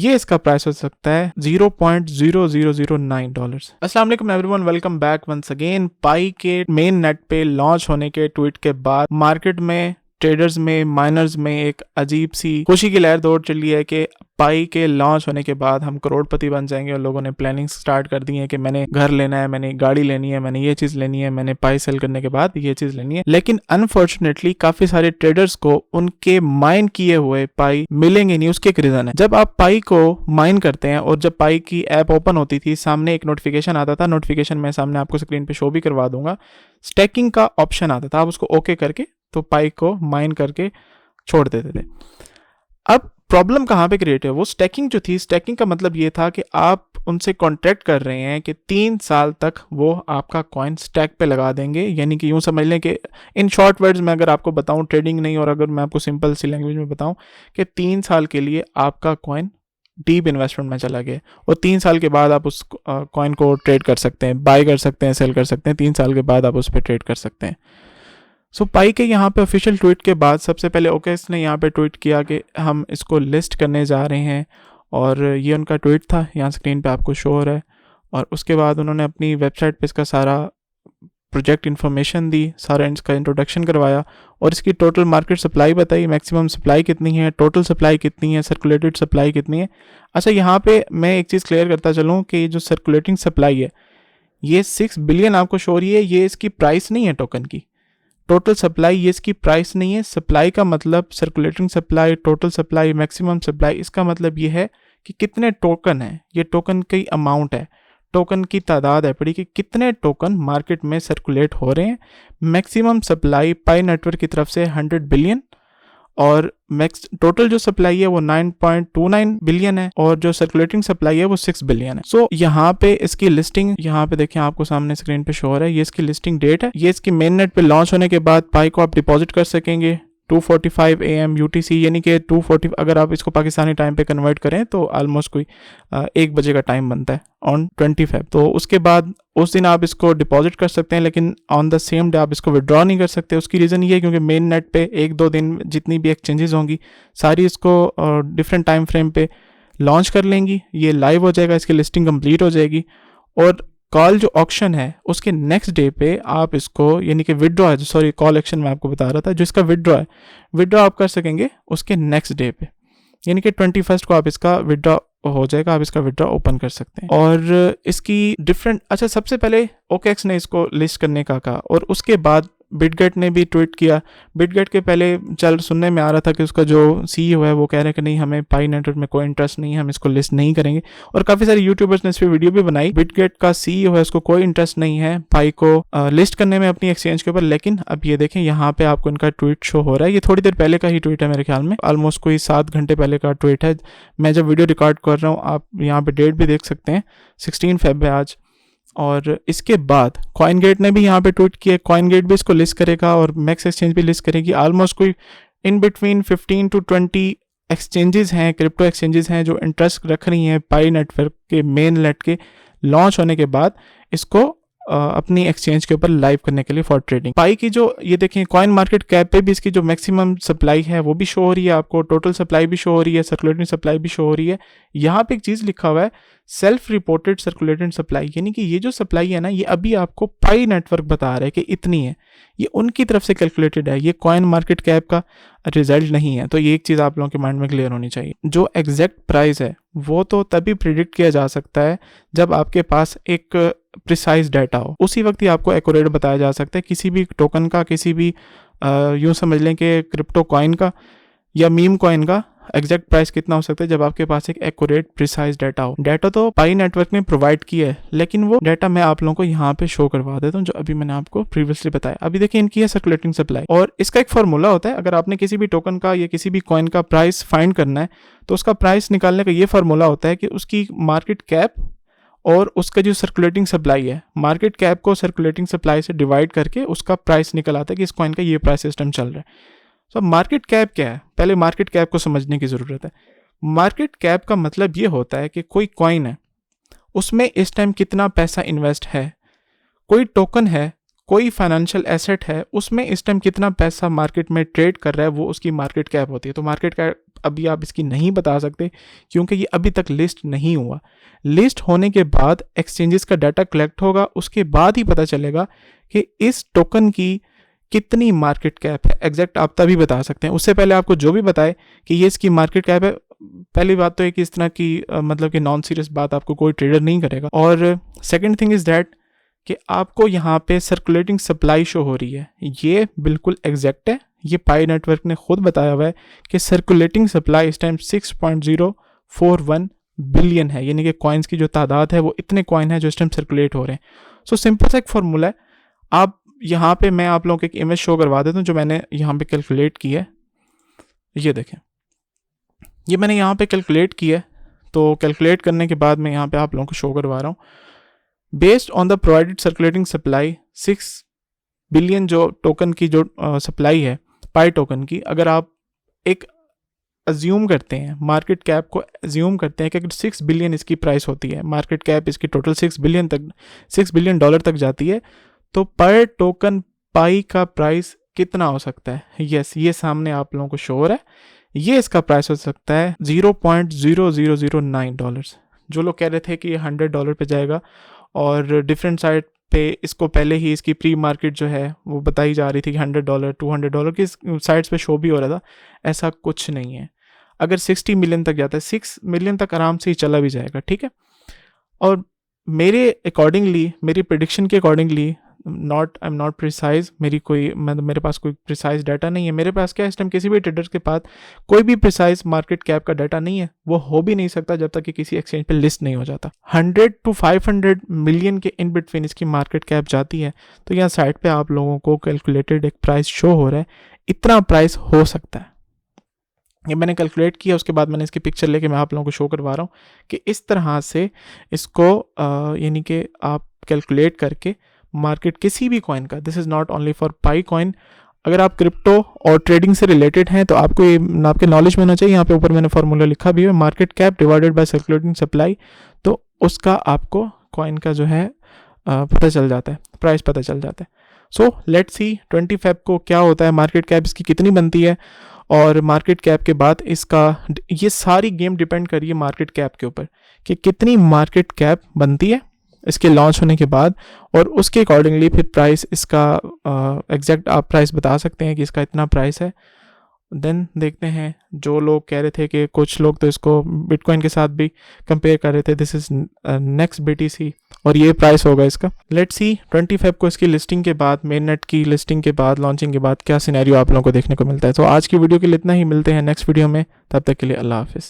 ये इसका प्राइस हो सकता है $0.0009। अस्सलाम वालेकुम everyone, welcome back once again. Pi के मेन नेट पे लॉन्च होने के ट्वीट के बाद मार्केट में, ट्रेडर्स में, माइनर्स में एक अजीब सी खुशी की लहर दौड़ चली है कि पाई के लॉन्च होने के बाद हम करोड़पति बन जाएंगे। और लोगों ने प्लानिंग स्टार्ट कर दी है कि मैंने घर लेना है, मैंने गाड़ी लेनी है, मैंने ये चीज़ लेनी है, मैंने पाई सेल करने के बाद ये चीज़ लेनी है। लेकिन अनफॉर्चुनेटली काफ़ी सारे ट्रेडर्स को उनके माइन किए हुए पाई मिलेंगे नहीं। उसके एक रीज़न है, जब आप पाई को माइन करते हैं और जब पाई की ऐप ओपन होती थी, सामने एक नोटिफिकेशन आता था। नोटिफिकेशन मैं सामने आपको स्क्रीन पे शो भी करवा दूंगा। स्टैकिंग का ऑप्शन आता था, आप उसको ओके करके तो पाई को माइन करके छोड़ देते थे। अब प्रॉब्लम कहाँ पे क्रिएट है, वो स्टैकिंग जो थी, स्टैकिंग का मतलब ये था कि आप उनसे कॉन्ट्रैक्ट कर रहे हैं कि 3 साल तक वो आपका कॉइन स्टैक पे लगा देंगे। यानी कि यूँ समझ लें कि इन शॉर्ट वर्ड्स में अगर आपको बताऊं, ट्रेडिंग नहीं, और अगर मैं आपको सिंपल सी लैंग्वेज में बताऊं कि 3 साल के लिए आपका कॉइन डीप इन्वेस्टमेंट में चला गया और 3 साल के बाद आप उस कॉइन को ट्रेड कर सकते हैं, बाय कर सकते हैं, सेल कर सकते हैं। 3 साल के बाद आप उस पर ट्रेड कर सकते हैं। सो पाई के यहाँ पे ऑफिशियल ट्वीट के बाद सबसे पहले ओकेक्स ने यहाँ पे ट्वीट किया कि हम इसको लिस्ट करने जा रहे हैं, और ये उनका ट्वीट था, यहाँ स्क्रीन पे आपको शो हो रहा है। और उसके बाद उन्होंने अपनी वेबसाइट पे इसका सारा प्रोजेक्ट इन्फॉर्मेशन दी, सारा इसका इंट्रोडक्शन करवाया और इसकी टोटल मार्केट सप्लाई बताई, मैक्सिमम सप्लाई कितनी है, टोटल सप्लाई कितनी है, सर्कुलेटेड सप्लाई कितनी है। अच्छा, यहाँ पे मैं एक चीज़ क्लियर करता चलूँ कि जो सर्कुलेटिंग सप्लाई है ये 6 बिलियन आपको शो हो रही है, ये इसकी प्राइस नहीं है टोकन की। टोटल सप्लाई ये इसकी प्राइस नहीं है। सप्लाई का मतलब circulating supply, total supply, maximum supply, इसका मतलब ये है कि कितने टोकन है, ये टोकन की अमाउंट है, टोकन की तादाद है पड़ी कि कितने टोकन मार्केट में सर्कुलेट हो रहे हैं। मैक्सिमम सप्लाई पाई नेटवर्क की तरफ से 100 बिलियन और मैक्स टोटल जो सप्लाई है वो 9.29 बिलियन है और जो सर्कुलेटिंग सप्लाई है वो 6 बिलियन है। सो यहाँ पे इसकी लिस्टिंग, यहाँ पे देखें आपको सामने स्क्रीन पे शो हो रहा है, ये इसकी लिस्टिंग डेट है। ये इसकी मेन नेट पे लॉन्च होने के बाद पाई को आप डिपॉजिट कर सकेंगे 2:45 AM UTC, यानी कि 2:40, अगर आप इसको पाकिस्तानी टाइम पे कन्वर्ट करें तो ऑलमोस्ट कोई 1 बजे का टाइम बनता है ऑन 25। तो उसके बाद उस दिन आप इसको डिपॉजिट कर सकते हैं, लेकिन ऑन द सेम डे आप इसको विड्रॉ नहीं कर सकते। उसकी रीज़न ये है क्योंकि मेन नेट पे 1-2 दिन जितनी भी एक्सचेंजेस होंगी सारी इसको डिफरेंट टाइम फ्रेम पे लॉन्च कर लेंगी, ये लाइव हो जाएगा, इसकी लिस्टिंग कंप्लीट हो जाएगी और कॉल जो ऑक्शन है उसके नेक्स्ट डे पे आप इसको, यानी कि विड्रॉ है, सॉरी कॉल एक्शन मैं आपको बता रहा था, जो इसका विड्रॉ है, विड्रॉ आप कर सकेंगे उसके नेक्स्ट डे पे, यानी कि 21 को आप इसका विड्रॉ हो जाएगा, आप इसका विड्रॉ ओपन कर सकते हैं। और इसकी डिफरेंट, अच्छा सबसे पहले ओकेक्स ने इसको लिस्ट करने का कहा और उसके बाद बिटगेट ने भी ट्वीट किया। बिटगेट के पहले चल सुनने में आ रहा था कि उसका जो CEO है वो कह रहे हैं कि नहीं, हमें पाई नेटवर्क में कोई इंटरेस्ट नहीं है, हम इसको लिस्ट नहीं करेंगे। और काफ़ी सारे यूट्यूबर्स ने इस पर वीडियो भी बनाई। बिटगेट का CEO है, उसको कोई इंटरेस्ट नहीं है पाई को लिस्ट करने में अपनी एक्सचेंज के ऊपर। लेकिन अब ये देखें, यहाँ पे आपको इनका ट्वीट शो हो रहा है, ये थोड़ी देर पहले का ही ट्वीट है मेरे ख्याल में, ऑलमोस्ट कोई 7 घंटे पहले का ट्वीट है। मैं जब वीडियो रिकॉर्ड कर रहा हूँ, आप यहाँ पे डेट भी देख सकते हैं, 16 फेब है आज। और इसके बाद कॉइनगेट ने भी यहाँ पे ट्वीट किया, कॉइनगेट भी इसको लिस्ट करेगा और मैक्स एक्सचेंज भी लिस्ट करेगी। ऑलमोस्ट कोई इन बिटवीन 15 to 20 एक्सचेंजेस हैं, क्रिप्टो एक्सचेंजेस हैं जो इंटरेस्ट रख रही हैं पाई नेटवर्क के मेन नेट के लॉन्च होने के बाद इसको अपनी एक्सचेंज के ऊपर लाइव करने के लिए फॉर ट्रेडिंग। पाई की जो ये देखें कॉइन मार्केट कैप पे भी इसकी जो मैक्सिमम सप्लाई है वो भी शो हो रही है आपको, टोटल सप्लाई भी शो हो रही है, सर्कुलेटिंग सप्लाई भी शो हो रही है। यहाँ पे एक चीज़ लिखा हुआ है सेल्फ रिपोर्टेड सर्कुलेटेड सप्लाई, यानी कि ये जो सप्लाई है ना, ये अभी आपको पाई नेटवर्क बता रहा है कि इतनी है, ये उनकी तरफ से कैलकुलेटेड है, ये कॉइन मार्केट कैप का रिजल्ट नहीं है। तो ये एक चीज़ आप लोगों के माइंड में क्लियर होनी चाहिए। जो एग्जैक्ट प्राइस है वो तो तभी प्रिडिक्ट किया जा सकता है जब आपके पास एक प्रिसाइज डाटा हो, उसी वक्त ही आपको एक्यूरेट बताया जा सकता है किसी भी टोकन का, किसी भी यूँ समझ लें कि क्रिप्टो कॉइन का या मीम कॉइन का एग्जैक्ट प्राइस कितना हो सकता है जब आपके पास एक एक्यूरेट प्रिसाइज डाटा हो। डाटा तो पाई नेटवर्क ने प्रोवाइड किया है, लेकिन वो डाटा मैं आप लोगों को यहाँ पे शो करवा देता हूँ जो अभी मैंने आपको प्रीवियसली बताया। अभी देखिए इनकी है सर्कुलेटिंग सप्लाई और इसका एक फार्मूला होता है। अगर आपने किसी भी टोकन का या किसी भी कॉइन का प्राइस फाइंड करना है तो उसका प्राइस निकालने का ये फार्मूला होता है कि उसकी मार्केट कैप और उसका जो सर्कुलेटिंग सप्लाई है, मार्केट कैप को सर्कुलेटिंग सप्लाई से डिवाइड करके उसका प्राइस निकल आता है कि इस कॉइन का ये प्राइस सिस्टम चल रहा है। तो मार्केट कैप क्या है, पहले मार्केट कैप को समझने की ज़रूरत है। मार्केट कैप का मतलब ये होता है कि कोई कॉइन है, उसमें इस टाइम कितना पैसा इन्वेस्ट है, कोई टोकन है, कोई फाइनेंशियल एसेट है, उसमें इस टाइम कितना पैसा मार्केट में ट्रेड कर रहा है, वो उसकी मार्केट कैप होती है। तो मार्केट कैप अभी आप इसकी नहीं बता सकते क्योंकि ये अभी तक लिस्ट नहीं हुआ। लिस्ट होने के बाद एक्सचेंजेस का डाटा कलेक्ट होगा, उसके बाद ही पता चलेगा कि इस टोकन की कितनी मार्केट कैप है। एग्जैक्ट आप तभी बता सकते हैं, उससे पहले आपको जो भी बताए कि ये इसकी मार्केट कैप है, पहली बात तो है कि इस तरह की मतलब कि नॉन सीरियस बात आपको कोई ट्रेडर नहीं करेगा। और सेकंड थिंग इज़ दैट कि आपको यहाँ पे सर्कुलेटिंग सप्लाई शो हो रही है, ये बिल्कुल एग्जैक्ट है। ये पाई नेटवर्क ने खुद बताया हुआ है कि सर्कुलेटिंग सप्लाई इस टाइम 6.041 बिलियन है, यानी कि कॉइन्स की जो तादाद है वो इतने कॉइन है जो इस टाइम सर्कुलेट हो रहे हैं। सो सिंपल सा एक फॉर्मूला है। आप यहाँ पे मैं आप लोगों को एक इमेज शो करवा देता हूँ जो मैंने यहाँ पे कैलकुलेट की है। ये देखें, ये मैंने यहाँ पे कैलकुलेट की है। तो कैलकुलेट करने के बाद मैं यहाँ पे आप लोगों को शो करवा रहा हूँ। Based on the provided circulating supply 6 billion जो टोकन की जो सप्लाई है पाई टोकन की, अगर आप एक अज्यूम करते हैं, मार्केट कैप को अज्यूम करते हैं कि अगर 6 बिलियन इसकी प्राइस होती है, मार्केट कैप इसकी टोटल 6 बिलियन डॉलर तक जाती है, तो पर टोकन पाई का प्राइस कितना हो सकता है? यस, ये सामने आप लोगों को शो हो रहा है। ये इसका प्राइस हो सकता है $0.0009। जो लोग कह रहे थे कि ये $100 पे जाएगा और डिफरेंट साइड पे इसको पहले ही इसकी प्री मार्केट जो है वो बताई जा रही थी कि $100 $200 की साइड्स पे शो भी हो रहा था, ऐसा कुछ नहीं है। अगर 60 मिलियन तक जाता है, 6 मिलियन तक आराम से ही चला भी जाएगा, ठीक है। और मेरे अकॉर्डिंगली, मेरी प्रेडिक्शन के accordingly, I am not precise, मेरे पास कोई प्रिसाइज डाटा नहीं है। मेरे पास क्या है, इस टाइम किसी भी ट्रेडर्स के पास कोई भी प्रिसाइज मार्केट कैप का डाटा नहीं है। वो हो भी नहीं सकता जब तक कि किसी एक्सचेंज पे लिस्ट नहीं हो जाता। 100 to 500 मिलियन के इन बिटवीन इसकी मार्केट कैप जाती है। तो यहाँ साइड पे आप लोगों को कैलकुलेटेड एक प्राइस शो हो रहा है, इतना प्राइस हो सकता है। ये मैंने कैलकुलेट किया, उसके बाद मैंने इसकी पिक्चर लेके मैं आप लोगों को शो करवा रहा हूँ कि इस तरह से इसको यानी कि आप कैलकुलेट करके मार्केट किसी भी कॉइन का, this is not only for pi coin, अगर आप क्रिप्टो और ट्रेडिंग से रिलेटेड हैं तो आपको ये आपके नॉलेज में होना चाहिए। यहाँ पे ऊपर मैंने फार्मूला लिखा भी है, market cap divided by circulating supply, तो उसका आपको कॉइन का जो है पता चल जाता है, प्राइस पता चल जाता है। सो लेट्स सी 20 फेब को क्या होता है, मार्केट कैप इसकी कितनी बनती है और मार्केट कैप के बाद इसका, ये सारी गेम डिपेंड कर रही है मार्केट कैप के ऊपर कि कितनी मार्केट कैप बनती है इसके लॉन्च होने के बाद, और उसके अकॉर्डिंगली फिर प्राइस इसका एग्जैक्ट आप प्राइस बता सकते हैं कि इसका इतना प्राइस है। देन देखते हैं, जो लोग कह रहे थे कि कुछ लोग तो इसको बिटकॉइन के साथ भी कंपेयर कर रहे थे, दिस इज नेक्स्ट BTC और ये प्राइस होगा इसका। लेट्स सी 20 फेब को इसकी लिस्टिंग के बाद, मेन नेट की लिस्टिंग के बाद, लॉन्चिंग के बाद क्या सिनेरियो आप लोगों को देखने को मिलता है। तो आज की वीडियो के लिए इतना ही, मिलते हैं नेक्स्ट वीडियो में, तब तक के लिए अल्लाह हाफिज़।